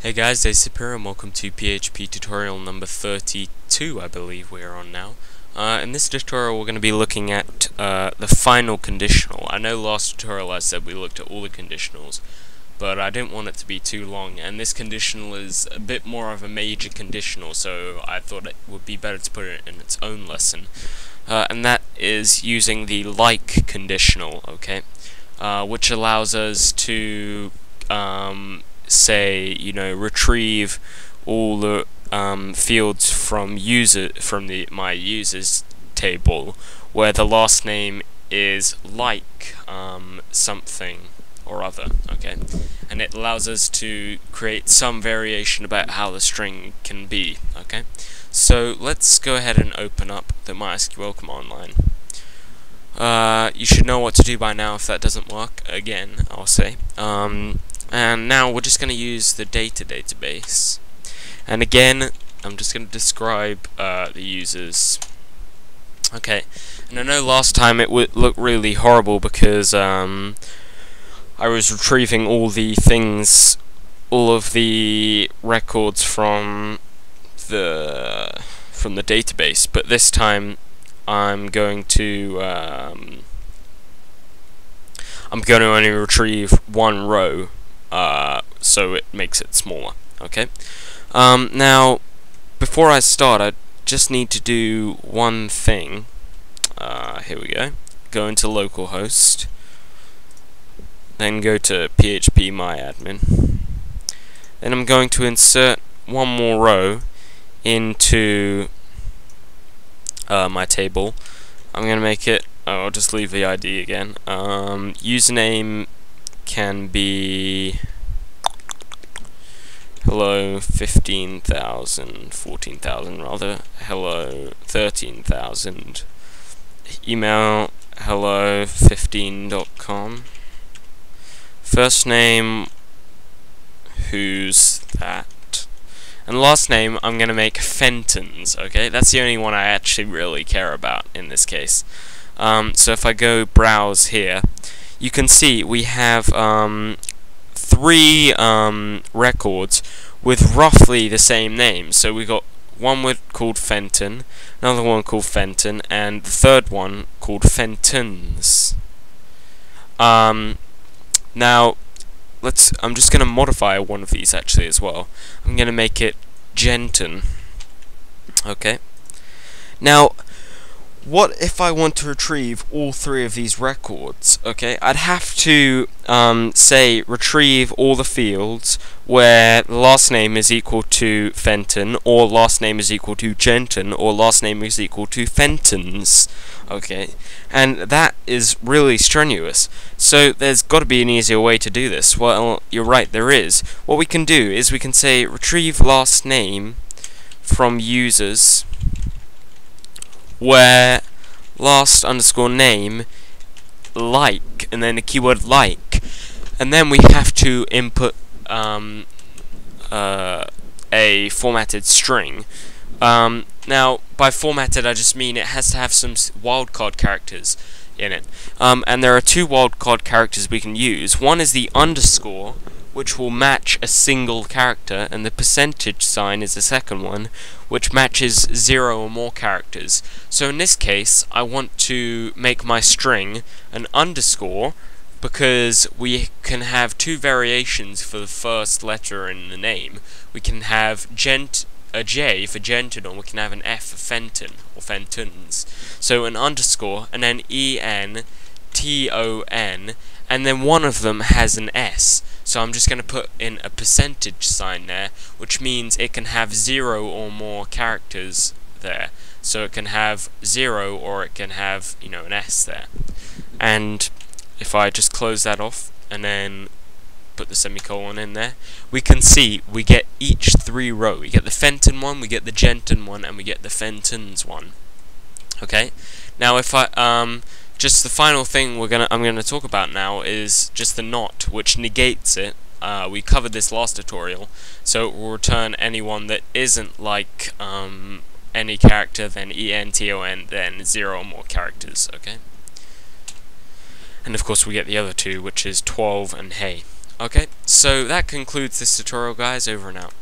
Hey guys, Dace here and welcome to PHP tutorial number 32, I believe we are on now. In this tutorial we're going to be looking at the final conditional. I know last tutorial I said we looked at all the conditionals, but I didn't want it to be too long, and this conditional is a bit more of a major conditional, so I thought it would be better to put it in its own lesson. And that is using the like conditional, okay? Which allows us to say, retrieve all the fields from my users table where the last name is like something or other, okay? And it allows us to create some variation about how the string can be, okay? So let's go ahead and open up the MySQL command line. You should know what to do by now if that doesn't work, again, I'll say. And now we're just going to use the data database. And again, I'm just going to describe the users. Okay, and I know last time it would look really horrible because I was retrieving all the records from the database, but this time I'm going to only retrieve one row. So it makes it smaller, okay? Now, before I start, I just need to do one thing. Here we go. Go into localhost, then go to PHP myadmin. Then I'm going to insert one more row into my table. I'm going to make it, I'll just leave the ID again. Username can be hello 15,000, 14,000 rather, hello 13,000, email hello 15.com, first name who's that, and last name I'm gonna make Fenton's, okay? That's the only one I actually really care about in this case. So if I go browse here, you can see we have three records with roughly the same name. So we got one called Fenton, another one called Fenton, and the third one called Fentons. Now I'm just going to modify one of these actually as well. I'm going to make it Genton. Okay. Now, what if I want to retrieve all three of these records? Okay, I'd have to say retrieve all the fields where the last name is equal to Fenton, or last name is equal to Genton, or last name is equal to Fentons. Okay, and that is really strenuous. So there's got to be an easier way to do this. Well, you're right, there is. What we can do is we can say retrieve last name from users where last underscore name like, and then the keyword like, and then we have to input a formatted string. Now, by formatted I just mean it has to have some wildcard characters in it, and there are two wildcard characters we can use. One is the underscore, which will match a single character, and the percentage sign is the second one, which matches 0 or more characters. So in this case, I want to make my string an underscore, because we can have two variations for the first letter in the name. We can have a J for Genton, or we can have an F for Fenton, or Fentons. So an underscore, and then ENTON, and then one of them has an S. So I'm just going to put in a percentage sign there, which means it can have 0 or more characters there. So it can have 0, or it can have, an S there. And if I just close that off and then put the semicolon in there, we can see we get each three row. We get the Fenton one, we get the Genton one, and we get the Fentons one. Okay. Now if I just the final thing I'm gonna talk about now is just the not, which negates it. We covered this last tutorial, so it will return anyone that isn't like any character, then ENTON, then 0 or more characters. Okay. And of course we get the other two, which is 12 and hey. Okay, so that concludes this tutorial, guys. Over and out.